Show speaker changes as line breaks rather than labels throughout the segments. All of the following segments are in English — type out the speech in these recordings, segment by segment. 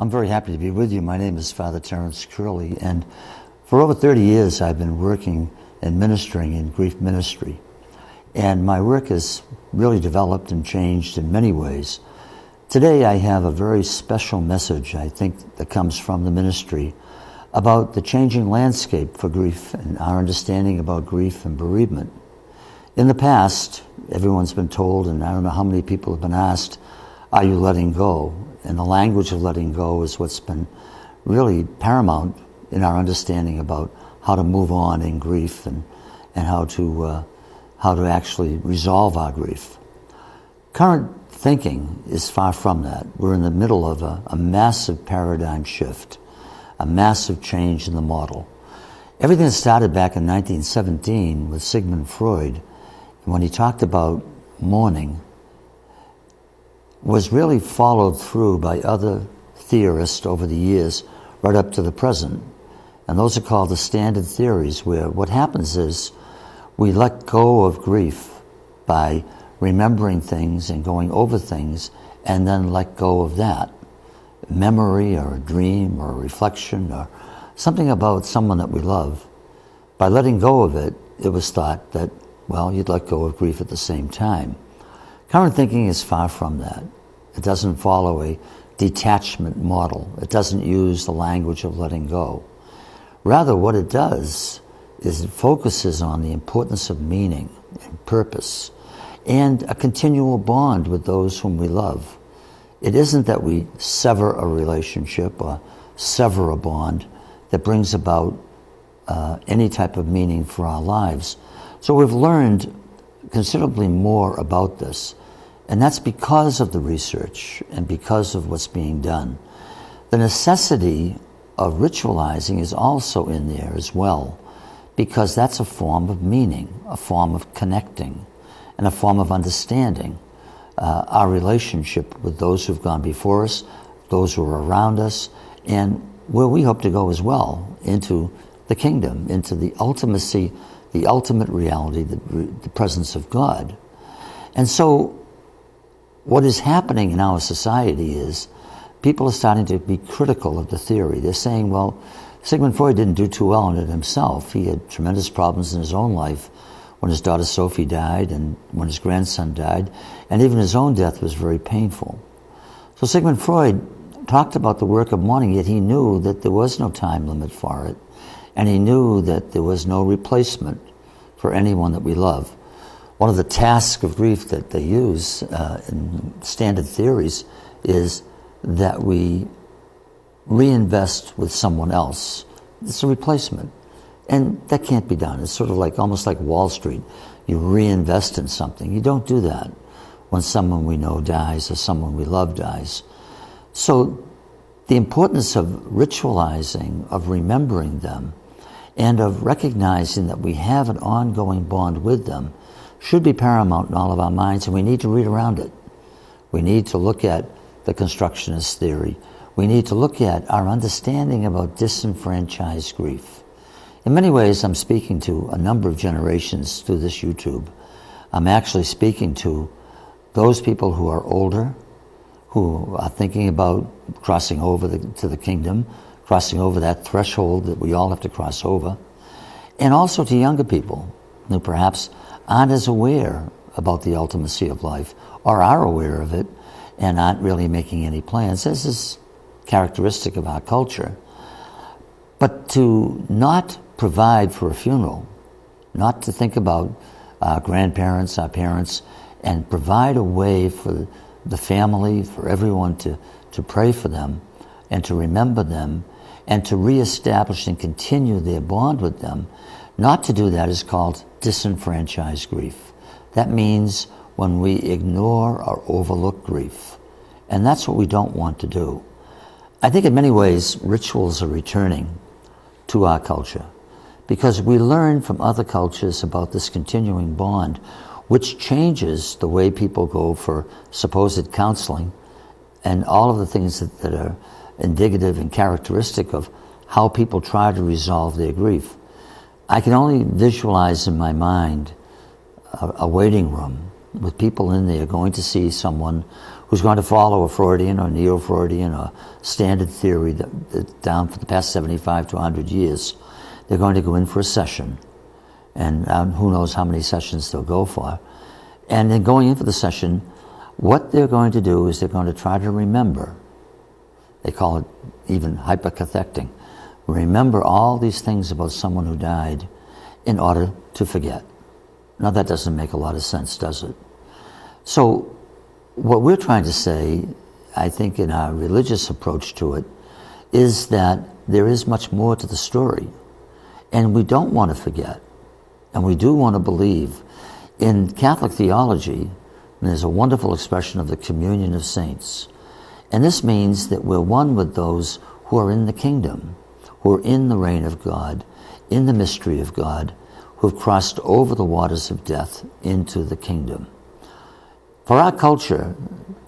I'm very happy to be with you. My name is Father Terrence Curley, and for over 30 years I've been working and ministering in grief ministry. And my work has really developed and changed in many ways. Today I have a very special message, I think, that comes from the ministry about the changing landscape for grief and our understanding about grief and bereavement. In the past, everyone's been told, and I don't know how many people have been asked, are you letting go? And the language of letting go is what's been really paramount in our understanding about how to move on in grief and how to actually resolve our grief. Current thinking is far from that. We're in the middle of a massive paradigm shift, a massive change in the model. Everything started back in 1917 with Sigmund Freud, when he talked about mourning, was really followed through by other theorists over the years right up to the present. And those are called the standard theories, where what happens is we let go of grief by remembering things and going over things and then let go of that. Memory or a dream or a reflection or something about someone that we love. By letting go of it, it was thought that, well, you'd let go of grief at the same time. Current thinking is far from that. It doesn't follow a detachment model. It doesn't use the language of letting go. Rather, what it does is it focuses on the importance of meaning and purpose and a continual bond with those whom we love. It isn't that we sever a relationship or sever a bond that brings about any type of meaning for our lives. So we've learned considerably more about this. And that's because of the research and because of what's being done. The necessity of ritualizing is also in there as well, because that's a form of meaning, a form of connecting, and a form of understanding our relationship with those who've gone before us, those who are around us, and where we hope to go as well, into the kingdom, into the ultimacy, the ultimate reality, the presence of God. And so what is happening in our society is people are starting to be critical of the theory. They're saying, well, Sigmund Freud didn't do too well in it himself. He had tremendous problems in his own life when his daughter Sophie died and when his grandson died, and even his own death was very painful. So Sigmund Freud talked about the work of mourning, yet he knew that there was no time limit for it, and he knew that there was no replacement for anyone that we love. One of the tasks of grief that they use in standard theories is that we reinvest with someone else. It's a replacement. And that can't be done. It's sort of like almost like Wall Street. You reinvest in something. You don't do that when someone we know dies or someone we love dies. So the importance of ritualizing, of remembering them, and of recognizing that we have an ongoing bond with them should be paramount in all of our minds, and we need to read around it. We need to look at the Constructionist Theory. We need to look at our understanding about disenfranchised grief. In many ways, I'm speaking to a number of generations through this YouTube. I'm actually speaking to those people who are older, who are thinking about crossing over to the kingdom, crossing over that threshold that we all have to cross over, and also to younger people who perhaps aren't as aware about the ultimacy of life, or are aware of it and aren't really making any plans. This is characteristic of our culture. But to not provide for a funeral, not to think about our grandparents, our parents, and provide a way for the family, for everyone to pray for them and to remember them and to reestablish and continue their bond with them, not to do that is called disenfranchised grief. That means when we ignore or overlook grief. And that's what we don't want to do. I think in many ways rituals are returning to our culture because we learn from other cultures about this continuing bond, which changes the way people go for supposed counseling and all of the things that are indicative and characteristic of how people try to resolve their grief. I can only visualize in my mind a waiting room with people in there going to see someone who's going to follow a Freudian or Neo-Freudian or standard theory that down for the past 75 to 100 years. They're going to go in for a session, and who knows how many sessions they'll go for. And then going in for the session, what they're going to do is they're going to try to remember. They call it even hypercathecting. Remember all these things about someone who died in order to forget. Now that doesn't make a lot of sense, does it? So what we're trying to say, I think in our religious approach to it, is that there is much more to the story. And we don't want to forget. And we do want to believe. In Catholic theology, there's a wonderful expression of the communion of saints. And this means that we're one with those who are in the kingdom, who are in the reign of God, in the mystery of God, who have crossed over the waters of death into the kingdom. For our culture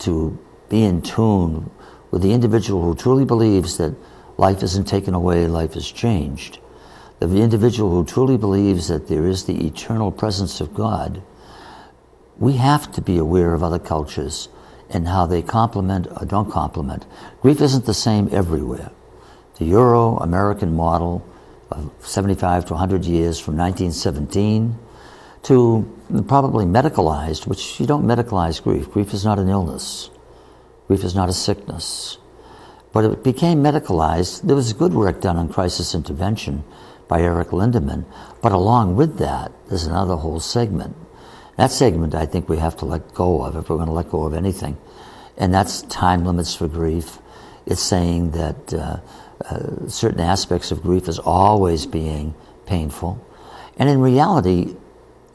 to be in tune with the individual who truly believes that life isn't taken away, life is changed, the individual who truly believes that there is the eternal presence of God, we have to be aware of other cultures and how they complement or don't complement. Grief isn't the same everywhere. The Euro-American model of 75 to 100 years from 1917 to probably medicalized, which you don't medicalize grief. Grief is not an illness. Grief is not a sickness. But it became medicalized. There was good work done on crisis intervention by Eric Lindemann, but along with that, there's another whole segment. That segment I think we have to let go of if we're going to let go of anything, and that's time limits for grief. It's saying that certain aspects of grief is always being painful, and in reality,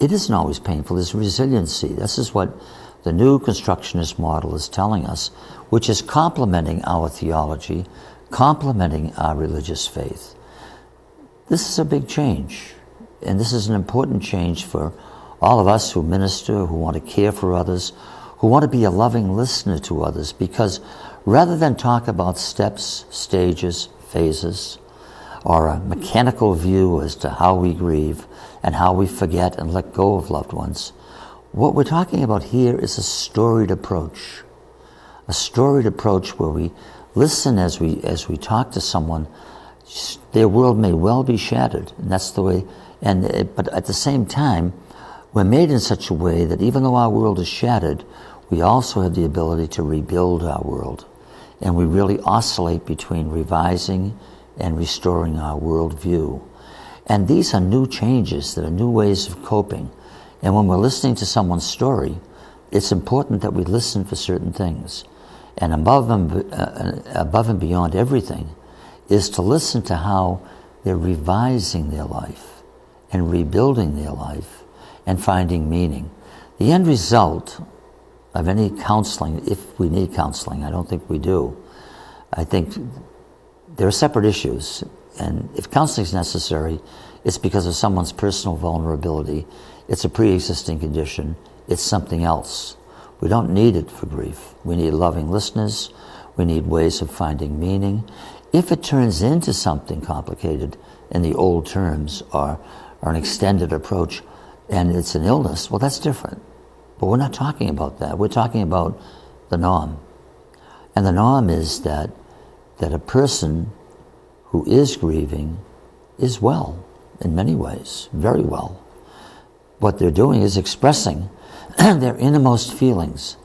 it isn't always painful. There's resiliency. This is what the new constructionist model is telling us, which is complementing our theology, complementing our religious faith. This is a big change, and this is an important change for all of us who minister, who want to care for others, who want to be a loving listener to others, because rather than talk about steps, stages, phases, or a mechanical view as to how we grieve and how we forget and let go of loved ones, what we're talking about here is a storied approach. A storied approach where we listen as we talk to someone. Their world may well be shattered, and that's the way. But at the same time, we're made in such a way that even though our world is shattered, we also have the ability to rebuild our world, and we really oscillate between revising and restoring our worldview. And these are new changes, that are new ways of coping. And when we're listening to someone's story, it's important that we listen for certain things. And above and beyond everything is to listen to how they're revising their life and rebuilding their life and finding meaning. The end result of any counseling, if we need counseling, I don't think we do. I think there are separate issues, and if counseling is necessary, it's because of someone's personal vulnerability. It's a pre-existing condition. It's something else. We don't need it for grief. We need loving listeners. We need ways of finding meaning. If it turns into something complicated in the old terms or an extended approach, and it's an illness, well, that's different. But we're not talking about that. We're talking about the norm. And the norm is that a person who is grieving is well in many ways, very well. What they're doing is expressing their innermost feelings,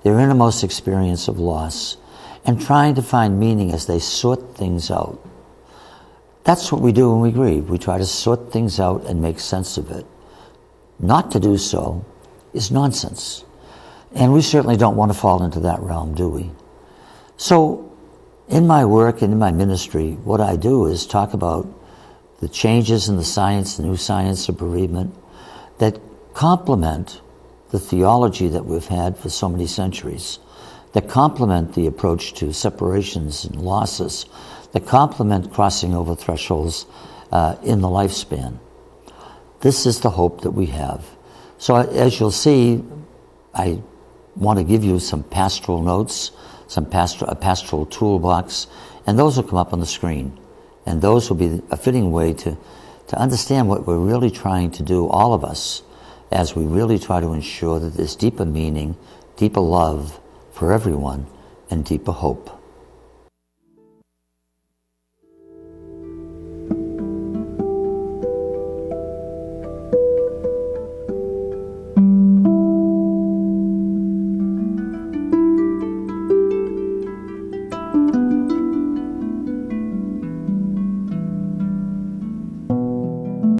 their innermost experience of loss, and trying to find meaning as they sort things out. That's what we do when we grieve. We try to sort things out and make sense of it. Not to do so is nonsense. And we certainly don't want to fall into that realm, do we? So, in my work and in my ministry, what I do is talk about the changes in the science, the new science of bereavement, that complement the theology that we've had for so many centuries, that complement the approach to separations and losses, that complement crossing over thresholds in the lifespan. This is the hope that we have. So as you'll see, I want to give you some pastoral notes, a pastoral toolbox, and those will come up on the screen. And those will be a fitting way to understand what we're really trying to do, all of us, as we really try to ensure that there's deeper meaning, deeper love for everyone, and deeper hope.